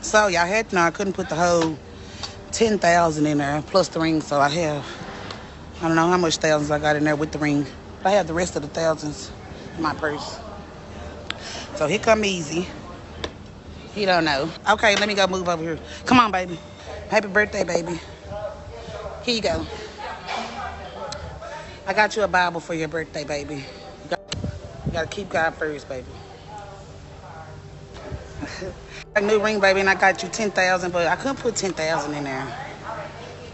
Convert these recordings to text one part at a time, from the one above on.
So y'all had to know I couldn't put the whole 10,000 in there plus the ring. So I don't know how much thousands I got in there with the ring. I have the rest of the thousands in my purse. So here come Easy. He don't know. Okay, let me go move over here. Come on, baby. Happy birthday, baby. Here you go. I got you a Bible for your birthday, baby. You gotta keep God first, baby. A new ring, baby, and I got you 10,000, but I couldn't put 10,000 in there.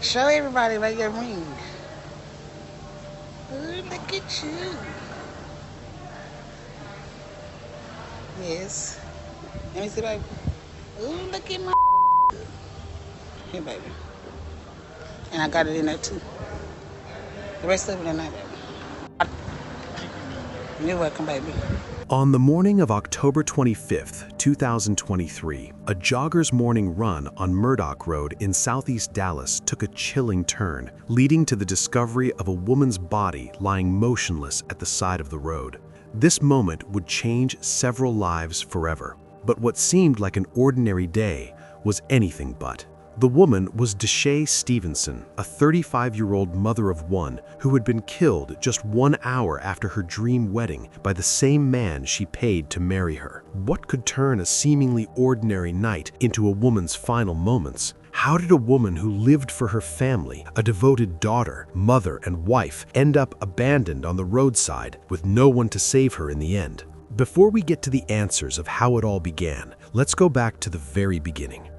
Show everybody like your ring. Ooh, look at you. Yes. Let me see, baby. Ooh, look at my. Here, baby. And I got it in there too. The rest of it in there, baby. You're welcome, baby. On the morning of October 25th, 2023, a jogger's morning run on Murdoch Road in southeast Dallas took a chilling turn, leading to the discovery of a woman's body lying motionless at the side of the road. This moment would change several lives forever, but what seemed like an ordinary day was anything but. The woman was Deshai Stevenson, a 35-year-old mother of one who had been killed just 1 hour after her dream wedding by the same man she paid to marry her. What could turn a seemingly ordinary night into a woman's final moments? How did a woman who lived for her family, a devoted daughter, mother, and wife, end up abandoned on the roadside with no one to save her in the end? Before we get to the answers of how it all began, let's go back to the very beginning.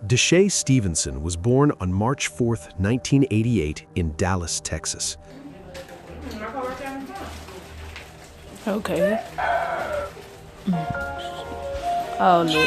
Deshai Stevenson was born on March 4, 1988 in Dallas, Texas. Okay. Oh, no.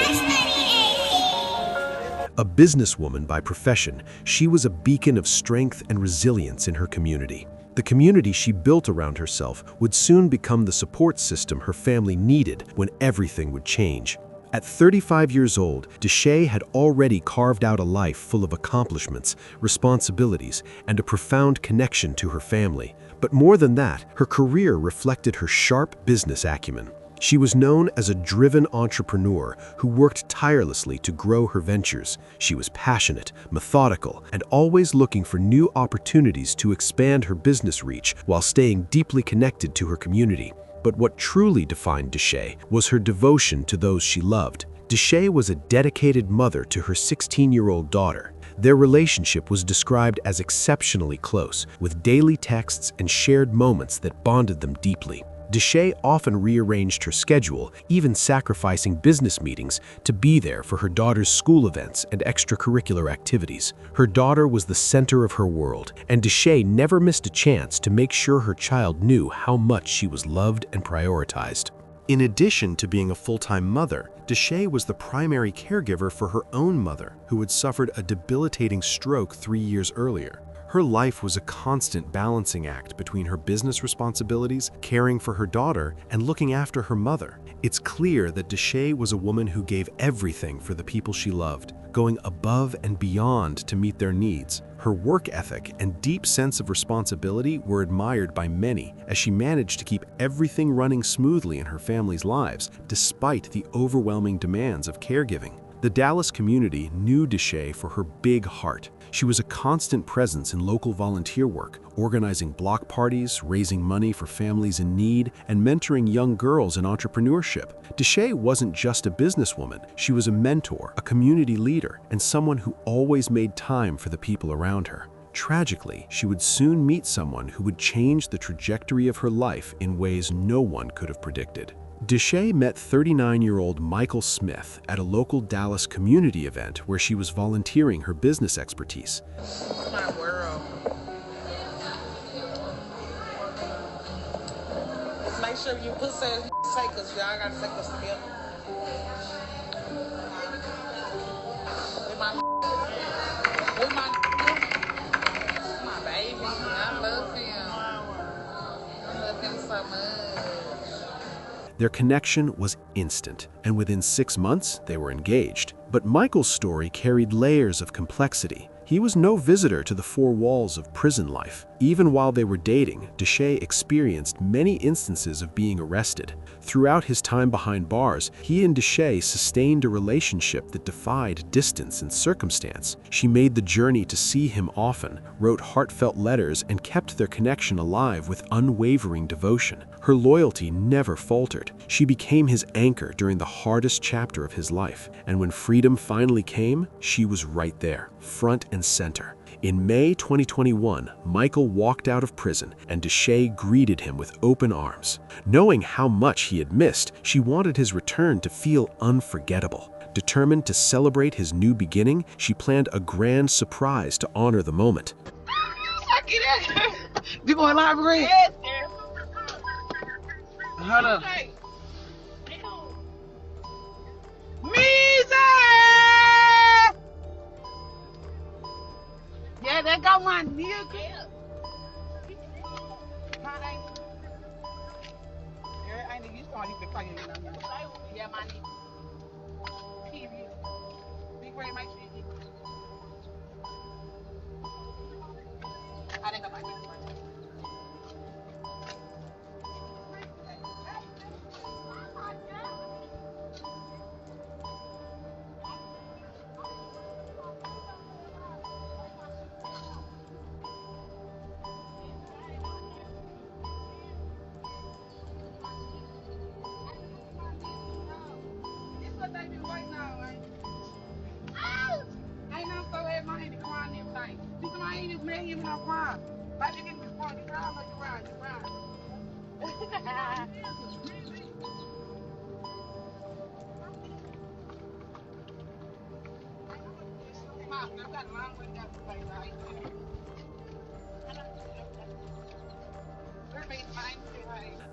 A businesswoman by profession, she was a beacon of strength and resilience in her community. The community she built around herself would soon become the support system her family needed when everything would change. At 35 years old, Deshai had already carved out a life full of accomplishments, responsibilities, and a profound connection to her family. But more than that, her career reflected her sharp business acumen. She was known as a driven entrepreneur who worked tirelessly to grow her ventures. She was passionate, methodical, and always looking for new opportunities to expand her business reach while staying deeply connected to her community. But what truly defined Deshai was her devotion to those she loved. Deshai was a dedicated mother to her 16-year-old daughter. Their relationship was described as exceptionally close, with daily texts and shared moments that bonded them deeply. Deshai often rearranged her schedule, even sacrificing business meetings, to be there for her daughter's school events and extracurricular activities. Her daughter was the center of her world, and Deshai never missed a chance to make sure her child knew how much she was loved and prioritized. In addition to being a full-time mother, Deshai was the primary caregiver for her own mother, who had suffered a debilitating stroke 3 years earlier. Her life was a constant balancing act between her business responsibilities, caring for her daughter, and looking after her mother. It's clear that Deshai was a woman who gave everything for the people she loved, going above and beyond to meet their needs. Her work ethic and deep sense of responsibility were admired by many, as she managed to keep everything running smoothly in her family's lives, despite the overwhelming demands of caregiving. The Dallas community knew Deshai for her big heart. She was a constant presence in local volunteer work, organizing block parties, raising money for families in need, and mentoring young girls in entrepreneurship. Deshai wasn't just a businesswoman. She was a mentor, a community leader, and someone who always made time for the people around her. Tragically, she would soon meet someone who would change the trajectory of her life in ways no one could have predicted. Deshai met 39-year-old Michael Smith at a local Dallas community event where she was volunteering her business expertise. My world. Make sure you pussy ass say, cause y'all gotta take us together. With my baby. I love him. I love him so much. Their connection was instant, and within 6 months, they were engaged. But Michael's story carried layers of complexity. He was no visitor to the four walls of prison life. Even while they were dating, Deshai experienced many instances of being arrested. Throughout his time behind bars, he and Deshai sustained a relationship that defied distance and circumstance. She made the journey to see him often, wrote heartfelt letters, and kept their connection alive with unwavering devotion. Her loyalty never faltered. She became his anchor during the hardest chapter of his life. And when freedom finally came, she was right there, front and center. In May 2021, Michael walked out of prison, and Deshai greeted him with open arms. Knowing how much he had missed, she wanted his return to feel unforgettable. Determined to celebrate his new beginning, she planned a grand surprise to honor the moment. You going live, Greg? Hold up. Yeah, that got my nigga. Yeah, my nigga. Period. Big Ray, make sure you get it. I didn't go my nigga.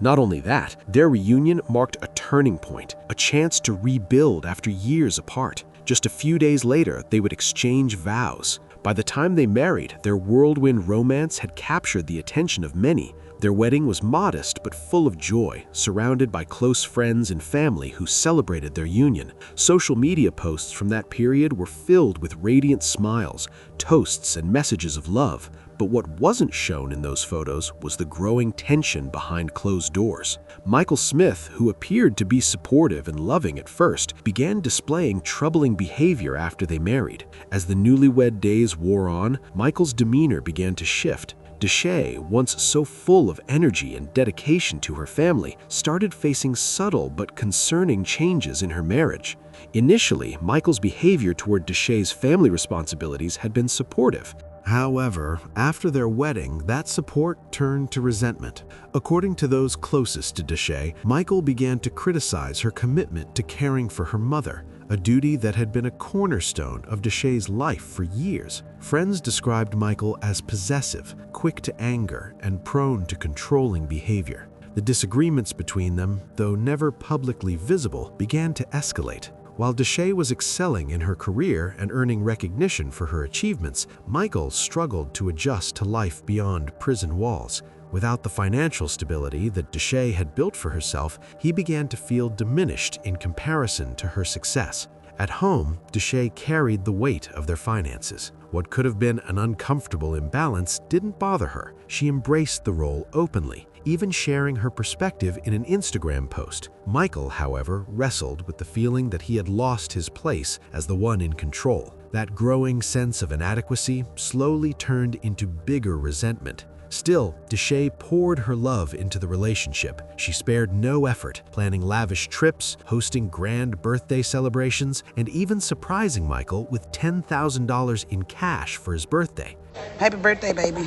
Not only that, their reunion marked a turning point, a chance to rebuild after years apart. Just a few days later, they would exchange vows. By the time they married, their whirlwind romance had captured the attention of many. Their wedding was modest but full of joy, surrounded by close friends and family who celebrated their union. Social media posts from that period were filled with radiant smiles, toasts, and messages of love. But what wasn't shown in those photos was the growing tension behind closed doors. Michael Smith, who appeared to be supportive and loving at first, began displaying troubling behavior after they married. As the newlywed days wore on, Michael's demeanor began to shift. Deshai, once so full of energy and dedication to her family, started facing subtle but concerning changes in her marriage. Initially, Michael's behavior toward Deshai's family responsibilities had been supportive. However, after their wedding, that support turned to resentment. According to those closest to Deshai, Michael began to criticize her commitment to caring for her mother, a duty that had been a cornerstone of Deshai's life for years. Friends described Michael as possessive, quick to anger, and prone to controlling behavior. The disagreements between them, though never publicly visible, began to escalate. While Deshai was excelling in her career and earning recognition for her achievements, Michael struggled to adjust to life beyond prison walls. Without the financial stability that Deshai had built for herself, he began to feel diminished in comparison to her success. At home, Deshai carried the weight of their finances. What could have been an uncomfortable imbalance didn't bother her. She embraced the role openly, even sharing her perspective in an Instagram post. Michael, however, wrestled with the feeling that he had lost his place as the one in control. That growing sense of inadequacy slowly turned into bigger resentment. Still, Deshai poured her love into the relationship. She spared no effort, planning lavish trips, hosting grand birthday celebrations, and even surprising Michael with $10,000 in cash for his birthday. Happy birthday, baby.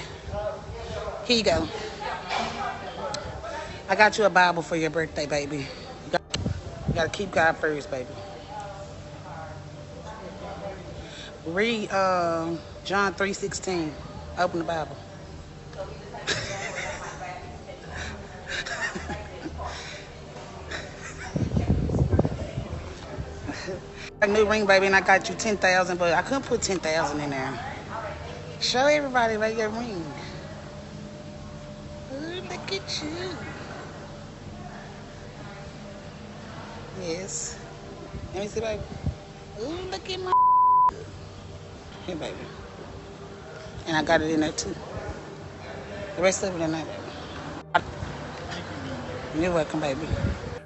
Here you go. I got you a Bible for your birthday, baby. You gotta keep God first, baby. Read John 3:16. Open the Bible. A new ring, baby, and I got you 10,000, but I couldn't put 10,000 in there. Show everybody like your ring. Ooh, look at you. Yes. Let me see, baby. Ooh, look at my. Here, baby. And I got it in there too. The rest of it in there, baby. You're welcome, baby.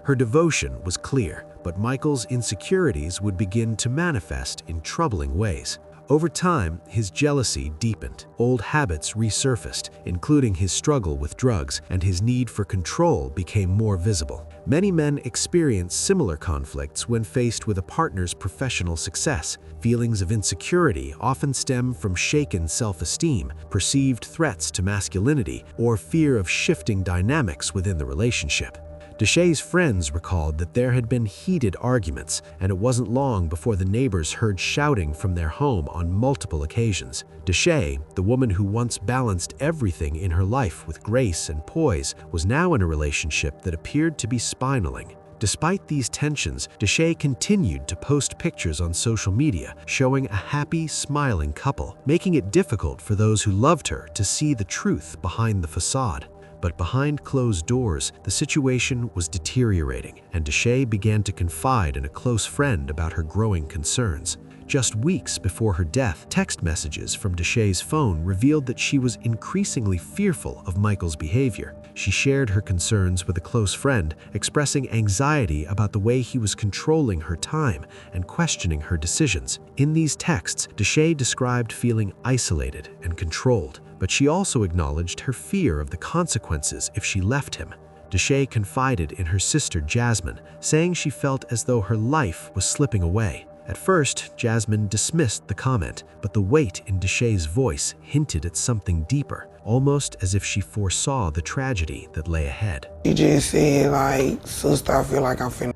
Her devotion was clear, but Michael's insecurities would begin to manifest in troubling ways. Over time, his jealousy deepened. Old habits resurfaced, including his struggle with drugs, and his need for control became more visible. Many men experience similar conflicts when faced with a partner's professional success. Feelings of insecurity often stem from shaken self-esteem, perceived threats to masculinity, or fear of shifting dynamics within the relationship. Deshai's friends recalled that there had been heated arguments, and it wasn't long before the neighbors heard shouting from their home on multiple occasions. Deshai, the woman who once balanced everything in her life with grace and poise, was now in a relationship that appeared to be spiraling. Despite these tensions, Deshai continued to post pictures on social media showing a happy, smiling couple, making it difficult for those who loved her to see the truth behind the facade. But behind closed doors, the situation was deteriorating, and Deshai began to confide in a close friend about her growing concerns. Just weeks before her death, text messages from Deshai's phone revealed that she was increasingly fearful of Michael's behavior. She shared her concerns with a close friend, expressing anxiety about the way he was controlling her time and questioning her decisions. In these texts, Deshai described feeling isolated and controlled, but she also acknowledged her fear of the consequences if she left him. Deshai confided in her sister Jasmine, saying she felt as though her life was slipping away. At first, Jasmine dismissed the comment, but the weight in Deshai's voice hinted at something deeper, almost as if she foresaw the tragedy that lay ahead. She just said, like, sister, I feel like I'm finna.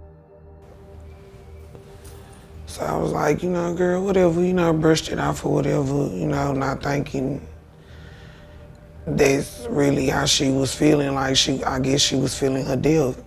So I was like, girl, whatever, brushed it off or whatever, not thinking that's really how she was feeling. Like, I guess she was feeling her death.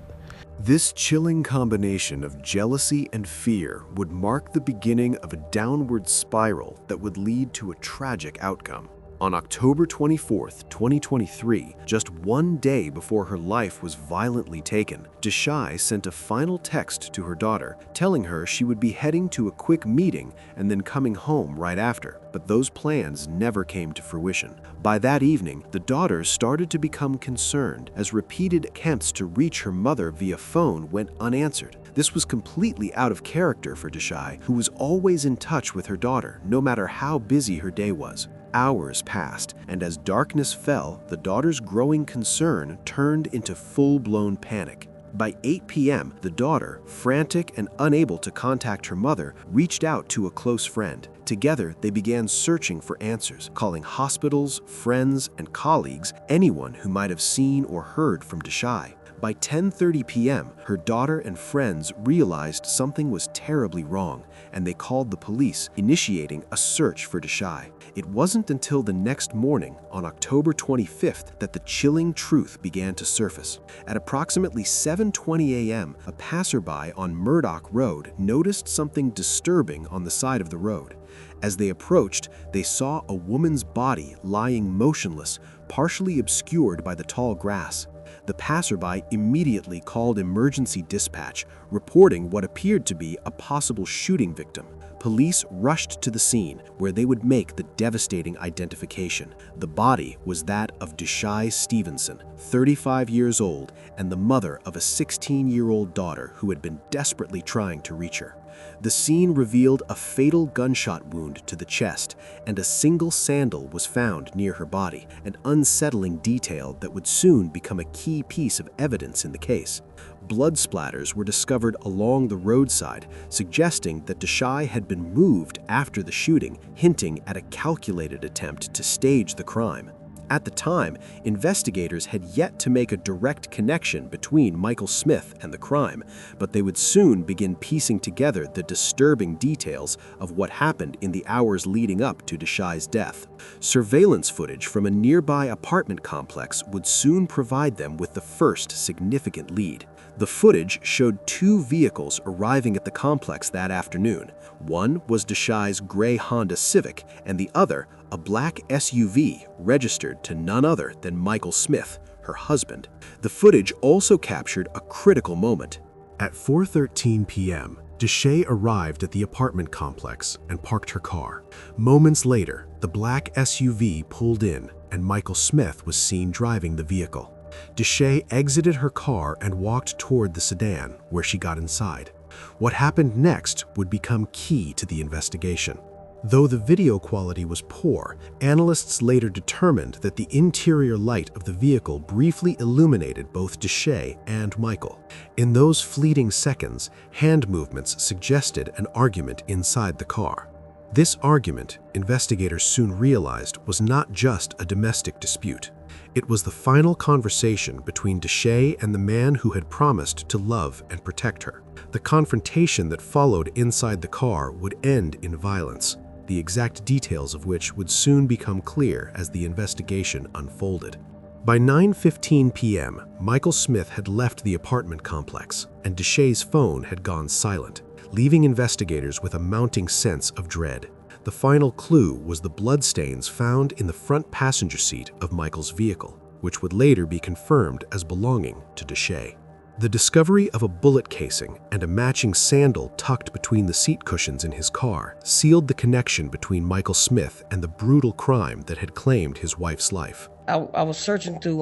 This chilling combination of jealousy and fear would mark the beginning of a downward spiral that would lead to a tragic outcome. On October 24, 2023, just one day before her life was violently taken, Deshai sent a final text to her daughter, telling her she would be heading to a quick meeting and then coming home right after. But those plans never came to fruition. By that evening, the daughter started to become concerned as repeated attempts to reach her mother via phone went unanswered. This was completely out of character for Deshai, who was always in touch with her daughter, no matter how busy her day was. Hours passed, and as darkness fell, the daughter's growing concern turned into full-blown panic. By 8 p.m., the daughter, frantic and unable to contact her mother, reached out to a close friend. Together, they began searching for answers, calling hospitals, friends, and colleagues, anyone who might have seen or heard from Deshai. By 10:30 p.m., her daughter and friends realized something was terribly wrong, and they called the police, initiating a search for Deshai. It wasn't until the next morning, on October 25th, that the chilling truth began to surface. At approximately 7:20 a.m., a passerby on Murdoch Road noticed something disturbing on the side of the road. As they approached, they saw a woman's body lying motionless, partially obscured by the tall grass. The passerby immediately called emergency dispatch, reporting what appeared to be a possible shooting victim. Police rushed to the scene, where they would make the devastating identification. The body was that of Deshai Stevenson, 35 years old, and the mother of a 16-year-old daughter who had been desperately trying to reach her. The scene revealed a fatal gunshot wound to the chest, and a single sandal was found near her body, an unsettling detail that would soon become a key piece of evidence in the case. Blood splatters were discovered along the roadside, suggesting that Deshai had been moved after the shooting, hinting at a calculated attempt to stage the crime. At the time, investigators had yet to make a direct connection between Michael Smith and the crime, but they would soon begin piecing together the disturbing details of what happened in the hours leading up to Deshai's death. Surveillance footage from a nearby apartment complex would soon provide them with the first significant lead. The footage showed two vehicles arriving at the complex that afternoon. One was Deshai's gray Honda Civic, and the other, a black SUV registered to none other than Michael Smith, her husband. The footage also captured a critical moment. At 4:13 p.m., Deshai arrived at the apartment complex and parked her car. Moments later, the black SUV pulled in and Michael Smith was seen driving the vehicle. Deshai exited her car and walked toward the sedan, where she got inside. What happened next would become key to the investigation. Though the video quality was poor, analysts later determined that the interior light of the vehicle briefly illuminated both Deshai and Michael. In those fleeting seconds, hand movements suggested an argument inside the car. This argument, investigators soon realized, was not just a domestic dispute. It was the final conversation between Deshai and the man who had promised to love and protect her. The confrontation that followed inside the car would end in violence, the exact details of which would soon become clear as the investigation unfolded. By 9:15 p.m., Michael Smith had left the apartment complex, and Deshai's phone had gone silent, leaving investigators with a mounting sense of dread. The final clue was the bloodstains found in the front passenger seat of Michael's vehicle, which would later be confirmed as belonging to Deshai. The discovery of a bullet casing and a matching sandal tucked between the seat cushions in his car sealed the connection between Michael Smith and the brutal crime that had claimed his wife's life. I was searching through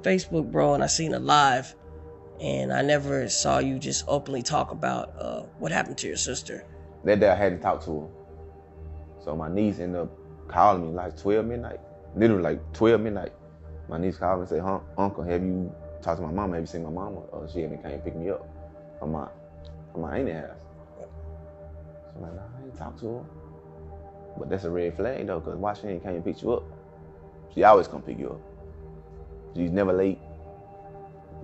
Facebook, bro, and I seen a live, and I never saw you just openly talk about what happened to your sister. That day I had to talk to her. So my niece ended up calling me like 12 midnight, literally like 12 midnight. My niece called me and said, Uncle, have you talked to my mama? Have you seen my mama? She came and pick me up from my auntie's house. So I'm like, nah, I ain't talked to her. But that's a red flag though, because why she ain't came and pick you up? She always come pick you up. She's never late.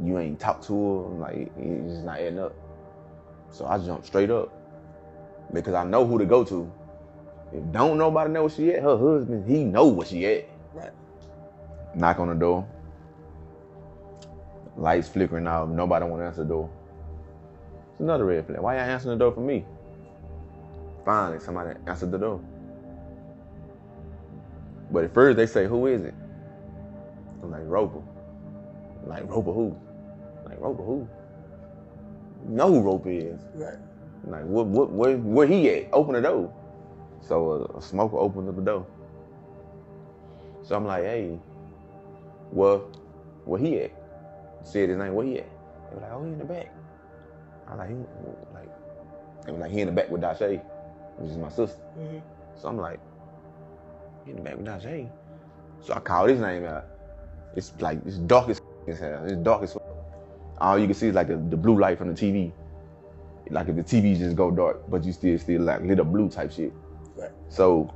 You ain't talked to her, like, it's just not adding up. So I jumped straight up because I know who to go to. If don't nobody know where she at, her husband, he know where she at. Right. Knock on the door. Lights flickering out, nobody want to answer the door. It's another red flag. Why y'all answering the door for me? Finally, somebody answered the door. But at first they say, who is it? I'm like, Roper. I'm like, Roper who? I'm like, Roper who? You know who Roper is. Right. I'm like, where he at? Open the door. So a smoker opened up the door. So I'm like, hey, where he at? Said his name, where he at? They were like, oh, he in the back. I like, they were like, he in the back with Deshai, which is my sister. Mm-hmm. So I'm like, he in the back with Deshai. So I called his name out. It's like, it's dark as hell. It's dark as fuck. All you can see is like the blue light from the TV. Like if the TV just go dark, but you still like lit up blue type shit. Right. So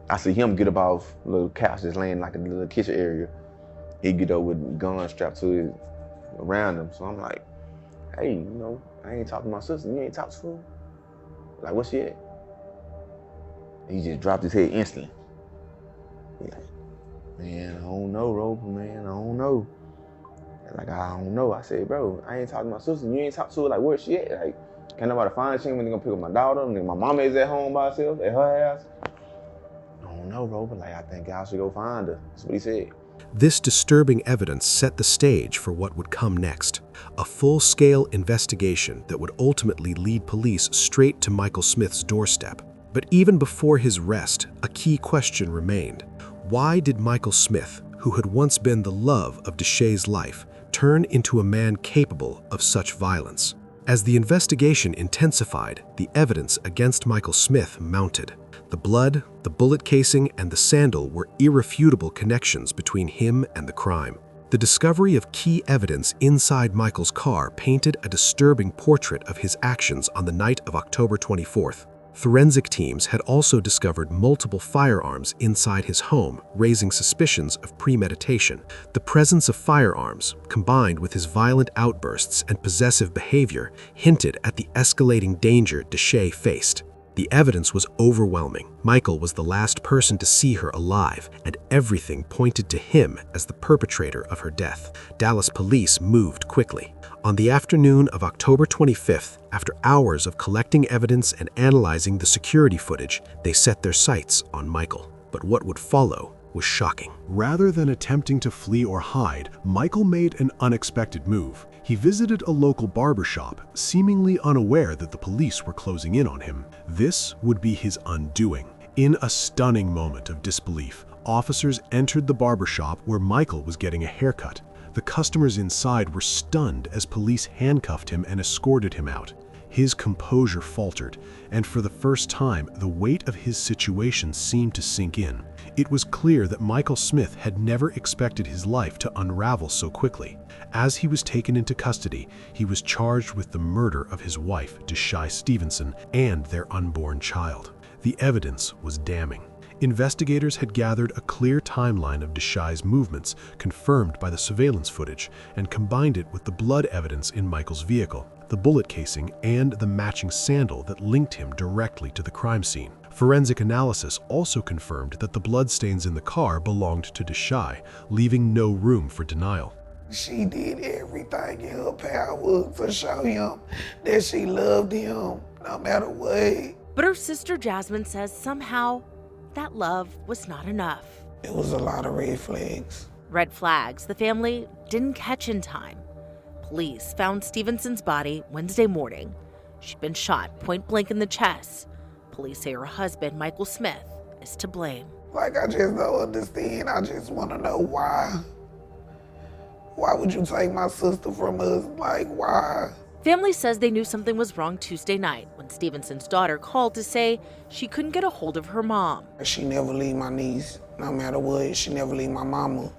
I see him get up off a little couch that's laying like in the little kitchen area. He get up with gun strapped to his, around him. So I'm like, hey, you know, I ain't talking to my sister. You ain't talked to her? Like, where she at? He just dropped his head instantly. He like, man, I don't know, Roper, man, I don't know. Like, I don't know. I said, bro, I ain't talking to my sister. You ain't talked to her. Like, where she at? Like, can't nobody find she when they gonna pick up my daughter? And then my mama is at home by herself at her house. I don't know, Roper. Like, I think I should go find her. That's what he said. This disturbing evidence set the stage for what would come next, a full-scale investigation that would ultimately lead police straight to Michael Smith's doorstep. But even before his arrest, a key question remained. Why did Michael Smith, who had once been the love of Deshai's life, turn into a man capable of such violence? As the investigation intensified, the evidence against Michael Smith mounted. The blood, the bullet casing, and the sandal were irrefutable connections between him and the crime. The discovery of key evidence inside Michael's car painted a disturbing portrait of his actions on the night of October 24th. Forensic teams had also discovered multiple firearms inside his home, raising suspicions of premeditation. The presence of firearms, combined with his violent outbursts and possessive behavior, hinted at the escalating danger Deshai faced. The evidence was overwhelming. Michael was the last person to see her alive, and everything pointed to him as the perpetrator of her death. Dallas police moved quickly. On the afternoon of October 25th, after hours of collecting evidence and analyzing the security footage, they set their sights on Michael. But what would follow was shocking. Rather than attempting to flee or hide, Michael made an unexpected move. He visited a local barbershop, seemingly unaware that the police were closing in on him. This would be his undoing. In a stunning moment of disbelief, officers entered the barbershop where Michael was getting a haircut. The customers inside were stunned as police handcuffed him and escorted him out. His composure faltered, and for the first time, the weight of his situation seemed to sink in. It was clear that Michael Smith had never expected his life to unravel so quickly. As he was taken into custody, he was charged with the murder of his wife, Deshai Stevenson, and their unborn child. The evidence was damning. Investigators had gathered a clear timeline of Deshai's movements, confirmed by the surveillance footage, and combined it with the blood evidence in Michael's vehicle, the bullet casing, and the matching sandal that linked him directly to the crime scene. Forensic analysis also confirmed that the bloodstains in the car belonged to Deshai, leaving no room for denial. She did everything in her power to show him that she loved him, no matter what. But her sister Jasmine says somehow that love was not enough. It was a lot of red flags. Red flags the family didn't catch in time. Police found Stevenson's body Wednesday morning. She'd been shot point blank in the chest. Police say her husband, Michael Smith, is to blame. Like, I just don't understand. I just want to know why. Why would you take my sister from us? Like, why? Family says they knew something was wrong Tuesday night when Stevenson's daughter called to say she couldn't get a hold of her mom. She never leave my niece, no matter what. She never leave my mama,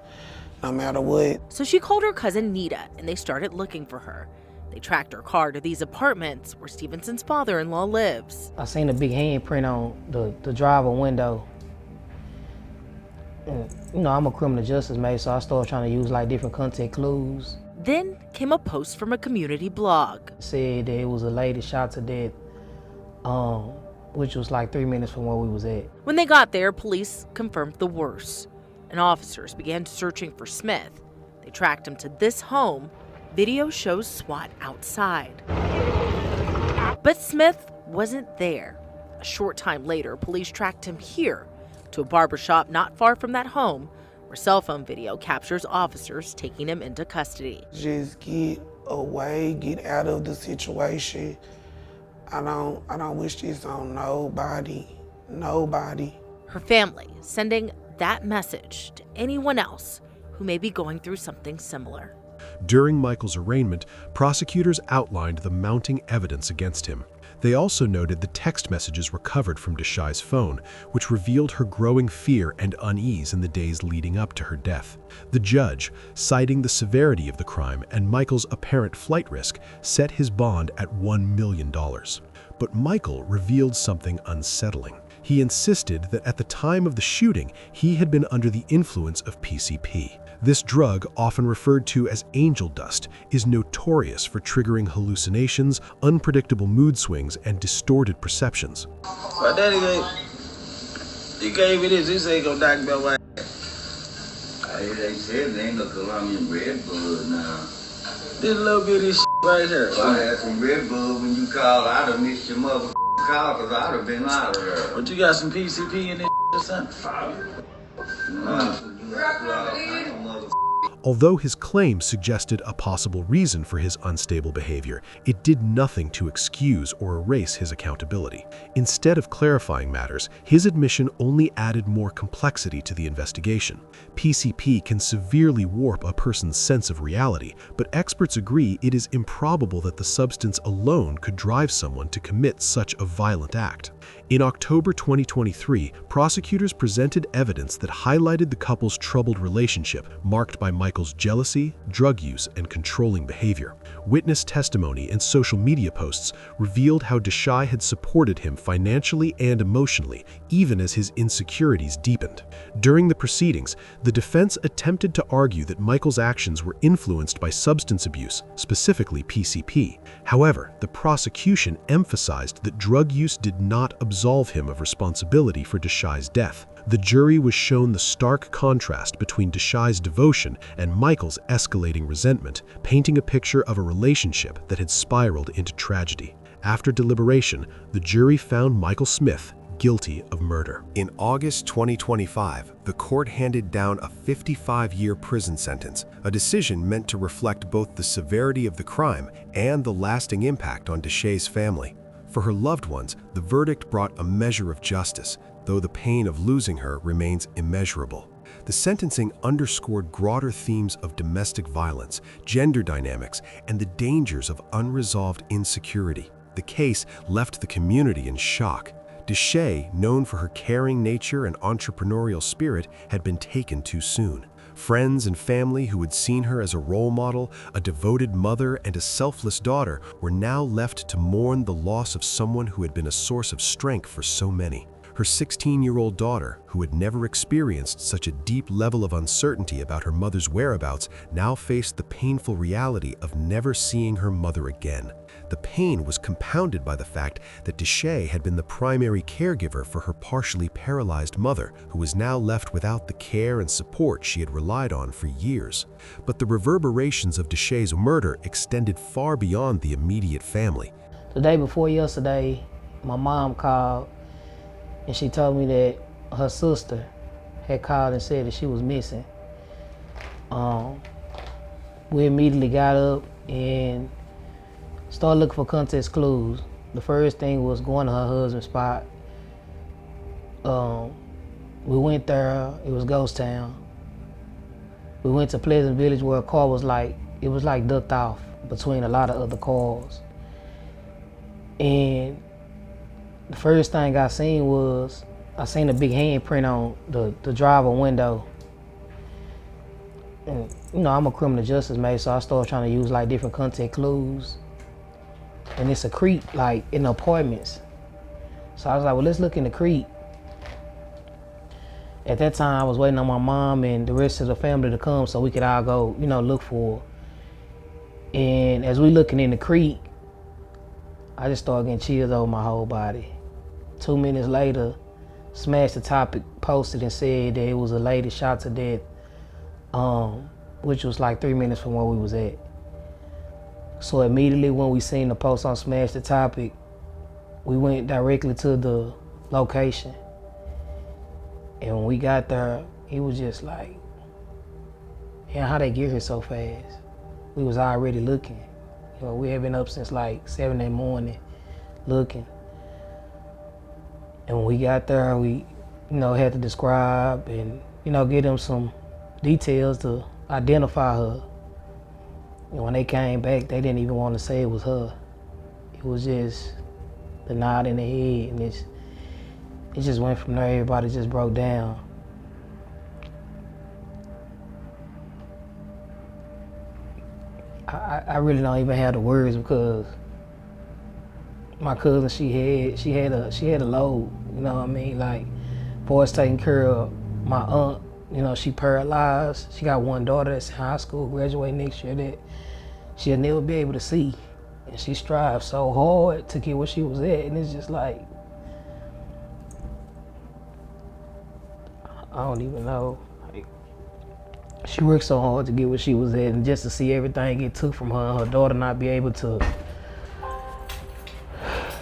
no matter what. So she called her cousin Nita and they started looking for her. They tracked her car to these apartments where Stevenson's father-in-law lives. I seen a big handprint on the driver window. And, you know, I'm a criminal justice major, so I started trying to use like different contact clues. Then came a post from a community blog. It said that it was a lady shot to death, which was like 3 minutes from where we was at. When they got there, police confirmed the worst, and officers began searching for Smith. They tracked him to this home. Video shows SWAT outside. But Smith wasn't there. A short time later, police tracked him here to a barbershop not far from that home, where cell phone video captures officers taking him into custody. Just get away, get out of the situation. I don't wish this on nobody. Her family sending that message to anyone else who may be going through something similar. During Michael's arraignment, prosecutors outlined the mounting evidence against him. They also noted the text messages recovered from Deshai's phone, which revealed her growing fear and unease in the days leading up to her death. The judge, citing the severity of the crime and Michael's apparent flight risk, set his bond at $1 million. But Michael revealed something unsettling. He insisted that at the time of the shooting, he had been under the influence of PCP. This drug, often referred to as angel dust, is notorious for triggering hallucinations, unpredictable mood swings, and distorted perceptions. My daddy gave me this. He said he gonna knock me out. They said they ain't no Colombian red bud now. This little bit of shit right here. If I had some red bud when you called, I'd have missed your motherfucking call because I'd have been out of there. But you got some PCP in this or something? Although his claims suggested a possible reason for his unstable behavior, it did nothing to excuse or erase his accountability. Instead of clarifying matters, his admission only added more complexity to the investigation. PCP can severely warp a person's sense of reality, but experts agree it is improbable that the substance alone could drive someone to commit such a violent act. In October 2023, prosecutors presented evidence that highlighted the couple's troubled relationship, marked by Michael's jealousy, drug use, and controlling behavior. Witness testimony and social media posts revealed how Deshai had supported him financially and emotionally, even as his insecurities deepened. During the proceedings, the defense attempted to argue that Michael's actions were influenced by substance abuse, specifically PCP. However, the prosecution emphasized that drug use did not absolve him of responsibility for Deshai's death. The jury was shown the stark contrast between Deshai's devotion and Michael's escalating resentment, painting a picture of a relationship that had spiraled into tragedy. After deliberation, the jury found Michael Smith guilty of murder. In August 2025, the court handed down a 55-year prison sentence, a decision meant to reflect both the severity of the crime and the lasting impact on Deshai's family. For her loved ones, the verdict brought a measure of justice, though the pain of losing her remains immeasurable. The sentencing underscored broader themes of domestic violence, gender dynamics, and the dangers of unresolved insecurity. The case left the community in shock. Deshai, known for her caring nature and entrepreneurial spirit, had been taken too soon. Friends and family who had seen her as a role model, a devoted mother, and a selfless daughter were now left to mourn the loss of someone who had been a source of strength for so many. Her 16-year-old daughter, who had never experienced such a deep level of uncertainty about her mother's whereabouts, now faced the painful reality of never seeing her mother again. The pain was compounded by the fact that Deshai had been the primary caregiver for her partially paralyzed mother, who was now left without the care and support she had relied on for years. But the reverberations of Deshai's murder extended far beyond the immediate family. The day before yesterday, my mom called and she told me that her sister had called and said that she was missing. We immediately got up and started looking for context clues. The first thing was going to her husband's spot. We went there, it was ghost town. We went to Pleasant Village where a car was it was ducked off between a lot of other cars. And the first thing I seen was, I seen a big handprint on the driver window. And you know, I'm a criminal justice major, so I started trying to use different context clues. And it's a creek in the apartments. So I was like, well, let's look in the creek. At that time, I was waiting on my mom and the rest of the family to come so we could all go, look for her. And as we looking in the creek, I just started getting chills over my whole body. 2 minutes later, Smash the Topic posted and said that it was a lady shot to death, which was 3 minutes from where we was at. So immediately when we seen the post on Smash the Topic, we went directly to the location. And when we got there, it was just how they get here so fast? We was already looking. We had been up since 7 in the morning looking. And when we got there, we, had to describe and, give them some details to identify her. And when they came back, they didn't even want to say it was her. It was just the nod in the head, and it just went from there. Everybody just broke down. I really don't even have the words because my cousin, she had a load, you know what I mean? Boys taking care of my aunt, she paralyzed. She got one daughter that's in high school, graduating next year, that she'll never be able to see. And she strives so hard to get where she was at, and it's just I don't even know. She worked so hard to get where she was at, and just to see everything get took from her and her daughter not be able to,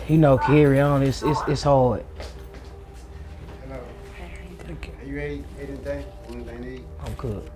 carry on, it's hard. Hello. Are you ready today? Anything to eat? I'm good.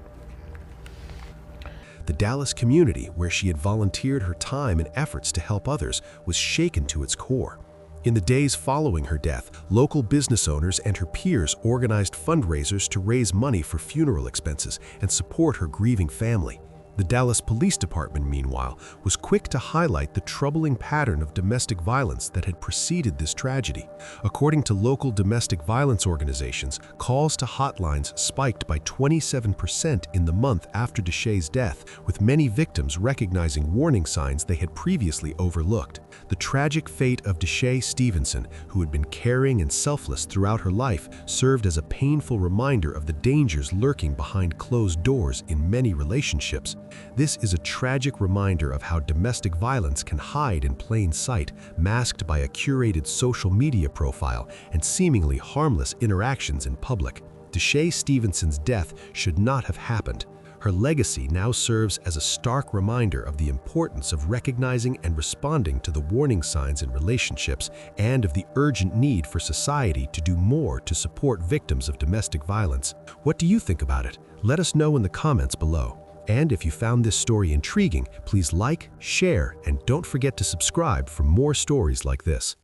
The Dallas community, where she had volunteered her time and efforts to help others, was shaken to its core. In the days following her death, local business owners and her peers organized fundraisers to raise money for funeral expenses and support her grieving family. The Dallas Police Department, meanwhile, was quick to highlight the troubling pattern of domestic violence that had preceded this tragedy. According to local domestic violence organizations, calls to hotlines spiked by 27% in the month after Deshai's death, with many victims recognizing warning signs they had previously overlooked. The tragic fate of Deshai Stevenson, who had been caring and selfless throughout her life, served as a painful reminder of the dangers lurking behind closed doors in many relationships. This is a tragic reminder of how domestic violence can hide in plain sight, masked by a curated social media profile and seemingly harmless interactions in public. Deshai Stevenson's death should not have happened. Her legacy now serves as a stark reminder of the importance of recognizing and responding to the warning signs in relationships and of the urgent need for society to do more to support victims of domestic violence. What do you think about it? Let us know in the comments below. And if you found this story intriguing, please like, share, and don't forget to subscribe for more stories like this.